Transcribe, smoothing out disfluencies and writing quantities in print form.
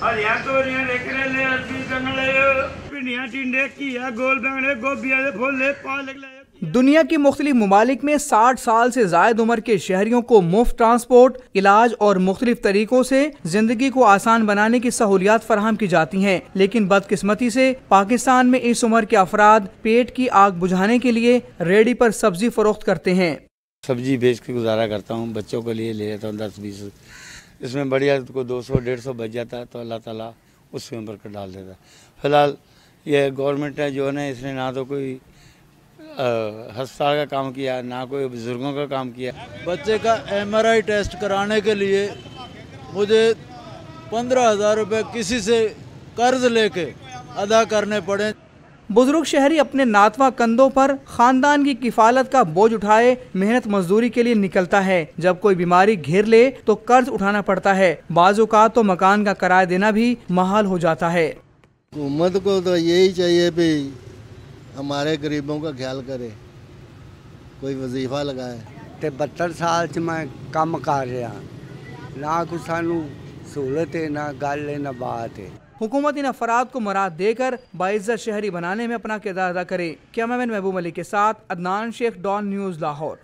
हरियां तोरियां लेकर ले अरबी कंगले भिंडियां टिंडे घिया गोल बैंगने गोभियां दे फुल पालक ले। दुनिया की मुख्तलिफ ममालिक में 60 साल से जायद उम्र के शहरियों को मुफ्त ट्रांसपोर्ट, इलाज और मुख्तलिफ तरीकों से जिंदगी को आसान बनाने की सहूलियात फराहम की जाती हैं, लेकिन बदकिस्मती से पाकिस्तान में इस उम्र के अफराद पेट की आग बुझाने के लिए रेहड़ी पर सब्जी फरोख्त करते हैं। सब्जी बेच के गुजारा करता हूँ, बच्चों के लिए ले लेता हूँ 10-20, इसमें बढ़िया को 200-150 बच जाता है तो अल्लाह ताला उसमें बरकत डाल देता है। फिलहाल ये गवर्नमेंट है जो है इसने ना तो कोई अस्पताल का काम किया, ना कोई बुजुर्गों का काम किया। बच्चे का MRI टेस्ट कराने के लिए मुझे 15,000 रुपये किसी से कर्ज लेके अदा करने पड़े। बुजुर्ग शहरी अपने नातवा कंधों पर खानदान की किफालत का बोझ उठाए मेहनत मजदूरी के लिए निकलता है। जब कोई बीमारी घेर ले तो कर्ज उठाना पड़ता है, बाज़-औक़ात तो मकान का किराया देना भी महाल हो जाता है। हुकूमत को तो यही चाहिए भी हमारे गरीबों का ख्याल करे, कोई वजीफा लगाए। 72 साल च मैं काम कर रहा, ना कोई सानू सहूलत है, ना गल है, ना बात है। हुकूमत इन अफराद को मराद देकर बाइज़्ज़त शहरी बनाने में अपना किरदार अदा करे। कैमरामैन महबूब अली के साथ अदनान शेख, डॉन न्यूज़, लाहौर।